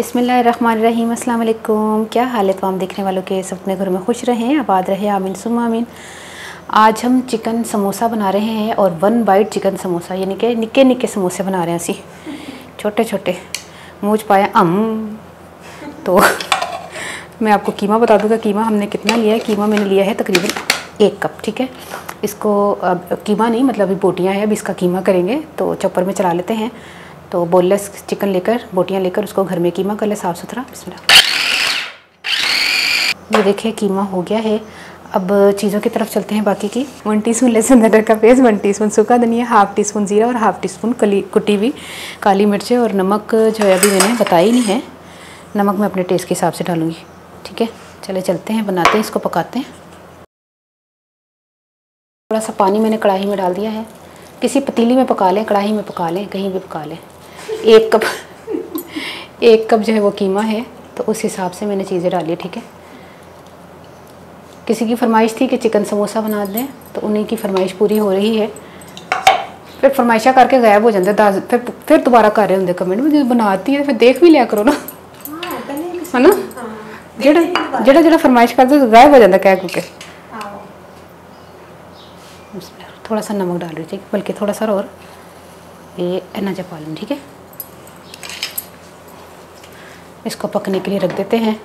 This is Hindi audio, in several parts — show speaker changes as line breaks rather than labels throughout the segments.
बिस्मिल्लाहिर्रहमानिर्रहीम, अस्सलाम वालेकुम। क्या हाल है तमाम देखने वालों के, सब अपने घरों में खुश रहें, आबाद रहे, आमीन सुम्मा आमीन। आज हम चिकन समोसा बना रहे हैं और 1 बाइट चिकन समोसा, यानी कि निक्के निक्के समोसे बना रहे हैं असी, छोटे छोटे मूँछ पाए तो मैं आपको कीमा बता दूँगा। कीमा हमने कितना लिया है। कीमा मैंने लिया है तकरीबन 1 कप, ठीक है। इसको कीमा नहीं मतलब अभी बोटियाँ हैं, अभी इसका कीमा करेंगे तो चॉपर में चला लेते हैं। तो बोनलेस चिकन लेकर, बोटियाँ लेकर उसको घर में कीमा कर ले साफ़ सुथरा। बिस्मिल्लाह। ये देखिए कीमा हो गया है। अब चीज़ों की तरफ चलते हैं बाकी की। 1 टीस्पून लहसुन अदरक का पेस्ट, 1 टीस्पून सूखा धनिया, 1/2 टीस्पून जीरा और 1/2 टीस्पून कुटी हुई काली मिर्चें, और नमक जो है अभी मैंने बताया ही नहीं है। नमक मैं अपने टेस्ट के हिसाब से डालूँगी, ठीक है। चले चलते हैं, बनाते हैं, इसको पकाते हैं। थोड़ा सा पानी मैंने कढ़ाई में डाल दिया है। किसी पतीली में पका लें, कढ़ाई में पका लें, कहीं भी पका लें। 1 कप जो है वो कीमा है, तो उस हिसाब से मैंने चीज़ें डाली, ठीक है। किसी की फरमाइश थी कि चिकन समोसा बना दें, तो उन्हीं की फरमाइश पूरी हो रही है। फिर फरमाइशा करके गायब हो जाते, फिर दोबारा कर रहे होंगे कमेंट में, जो बनाती है फिर देख भी लिया करो ना, है ना। जेड़ा फरमाइश करते तो गायब हो जाता कह के। थोड़ा सा नमक डाल दीजिए, बल्कि थोड़ा सा और ये नजा पा लें, ठीक है। इसको पकने के लिए रख देते हैं।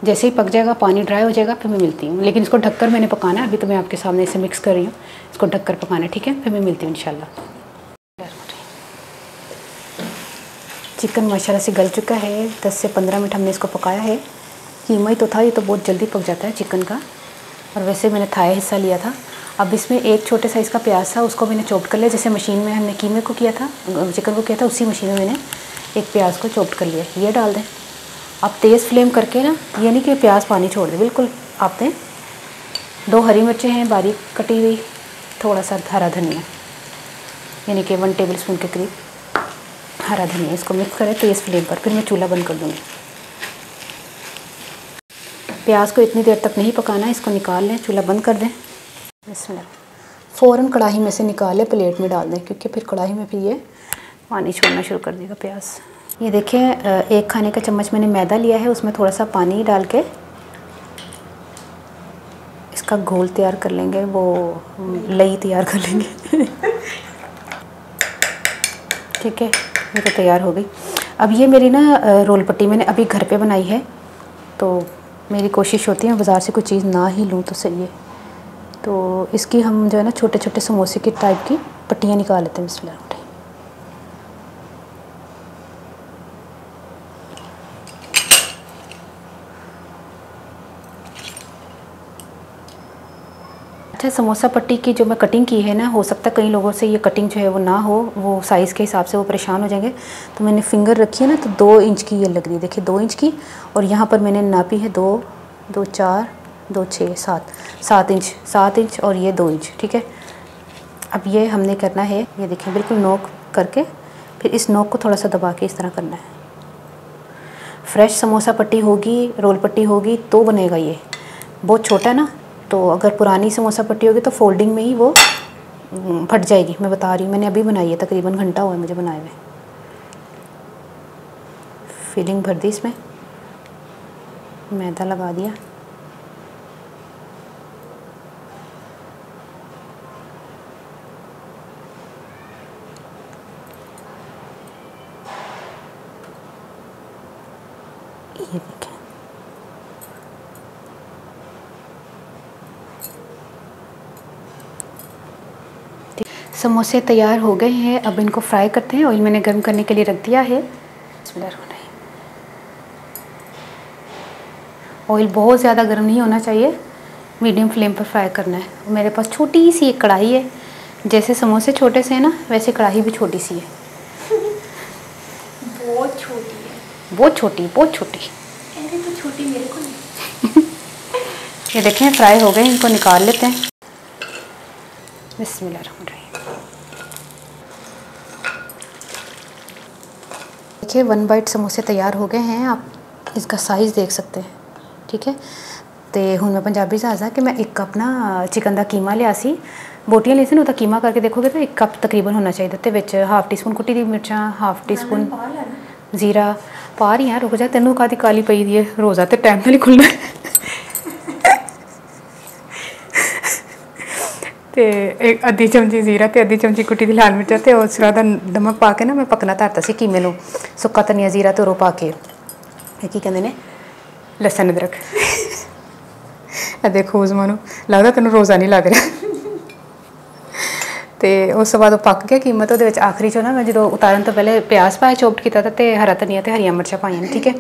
जैसे ही पक जाएगा, पानी ड्राई हो जाएगा, फिर मैं मिलती हूँ। लेकिन इसको ढककर मैंने पकाना है, अभी तो मैं आपके सामने इसे मिक्स कर रही हूँ। इसको ढककर पकाना है, ठीक है। फिर मैं मिलती हूँ इंशाल्लाह। चिकन माशाल्लाह से गल चुका है। 10 से 15 मिनट हमने इसको पकाया है। कीमा ही तो था, ये तो बहुत जल्दी पक जाता है चिकन का। और वैसे मैंने थाया हिस्सा लिया था। अब इसमें एक छोटे साइज़ का प्याज था, उसको मैंने चॉप कर लिया। जैसे मशीन में हमने कीमे को किया था, चिकन को किया था, उसी मशीन में मैंने एक प्याज को चॉप कर लिया। ये डाल दें आप तेज़ फ्लेम करके ना, ये नहीं कि प्याज पानी छोड़ दे, बिल्कुल आप दें। 2 हरी मिर्चें हैं बारीक कटी हुई, थोड़ा सा हरा धनिया, यानी कि 1 टेबलस्पून के करीब हरा धनिया। इसको मिक्स करें तेज़ फ्लेम पर, फिर मैं चूल्हा बंद कर दूँगी। प्याज को इतनी देर तक नहीं पकाना है, इसको निकाल लें, चूल्हा बंद कर दें। इसमें फ़ौरन कढ़ाई में से निकाल लें, प्लेट में डाल दें, क्योंकि फिर कढ़ाई में फिर ये पानी छोड़ना शुरू कर देगा प्याज। ये देखिए 1 खाने का चम्मच मैंने मैदा लिया है, उसमें थोड़ा सा पानी डाल के इसका घोल तैयार कर लेंगे, वो लई तैयार कर लेंगे ठीक है। ये तो तैयार हो गई। अब ये मेरी ना रोल पट्टी मैंने अभी घर पे बनाई है, तो मेरी कोशिश होती है बाज़ार से कोई चीज़ ना ही लूँ तो सही है। तो इसकी हम जो है ना छोटे छोटे समोसे की टाइप की पट्टियाँ निकाल लेते हैं। बिस्मिल्लाह। अच्छा, समोसा पट्टी की जो मैं कटिंग की है ना, हो सकता है कई लोगों से ये कटिंग जो है वो ना हो, वो साइज़ के हिसाब से वो परेशान हो जाएंगे। तो मैंने फिंगर रखी है ना, तो 2 इंच की ये लग रही है, देखिए 2 इंच की। और यहाँ पर मैंने नापी है 2, 2, 4, 2, 6, 7 इंच, 7 इंच और ये 2 इंच, ठीक है। अब ये हमने करना है, ये देखिए बिल्कुल नोक करके, फिर इस नोक को थोड़ा सा दबा के इस तरह करना है। फ्रेश समोसा पट्टी होगी, रोल पट्टी होगी तो बनेगा ये। बहुत छोटा ना, तो अगर पुरानी समोसा पट्टी होगी तो फोल्डिंग में ही वो फट जाएगी। मैं बता रही हूँ, मैंने अभी बनाई है, तकरीबन घंटा हुआ है मुझे बनाए हुए। फिलिंग भर दी, इसमें मैदा लगा दिया। ये देखें, समोसे तैयार हो गए हैं। अब इनको फ्राई करते हैं। ऑयल मैंने गर्म करने के लिए रख दिया है। ऑयल बहुत ज़्यादा गर्म नहीं होना चाहिए, मीडियम फ्लेम पर फ्राई करना है। मेरे पास छोटी सी एक कढ़ाई है, जैसे समोसे छोटे से हैं ना, वैसे कढ़ाई भी छोटी सी है।
बहुत छोटी है,
बहुत छोटी, बहुत छोटी।
तो छोटी मेरे को नहीं
ये देखें फ्राई हो गए, इनको निकाल लेते हैं। बिस्मिल्लाहिर्रहमानिर्रहीम। देखिए 1 बाइट समोसे तैयार हो गए हैं। आप इसका साइज़ देख सकते हैं, ठीक है। तो हूँ मैं पंजाबी जहाज़ा कि मैं 1 कप ना चिकन का कीमा लिया सी, बोटियाँ ली सी ना, तो कीमा करके देखोगे तो 1 कप तकरीबन होना चाहिए। तो 1/2 टीस्पून कुटी दी मिर्चा, 1/2 टीस्पून जीरा, पा रही हैं, रुक जा, तेनों कादी काली पई दी है, रोज़ा तो टाइम नाल ही खुलना ते एक अद्धी चमची जीरा ते अद्धी चमची कुटी दी लाल मिर्च ते उस तरह दा नमक पा के ना मैं पकना धरता सी कीमे नूं, सुक्का धनिया जीरा ते पा के की कहंदे ने लसन अदरक देखो उस्मानो लगदा तेनों रोज़ा नहीं लग रहा तो उस बाद पक गया कीमा, तो आखिरी चो ना मैं जो उतारन तो पहले प्याज पाया चोप्ड किया तो हरा धनिया तो हरियां मिर्चां पाइयां, ठीक है।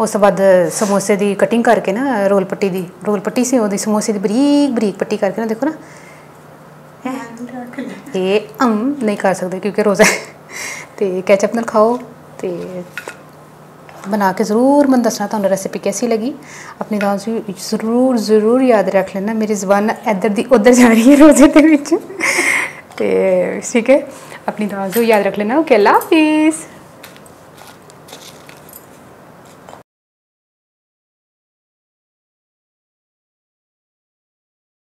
उस बाद समोसे की कटिंग करके ना रोल पट्टी सी वो समोसे की बरीक बरीक पट्टी करके ना, देखो ना ये नहीं कर सकते क्योंकि रोज़ा है तो कैचअप नाल खाओ। तो बना के ज़रूर मैं दसना तुहानूं रेसिपी कैसी लगी, अपनी दाल ज़रूर याद रख लेना, मेरी ज़बान इधर दी उधर जा रही है रोज़े के विच, ठीक है। अपनी दाल याद रख लेना। ओके, अल्लाह हाफिज़।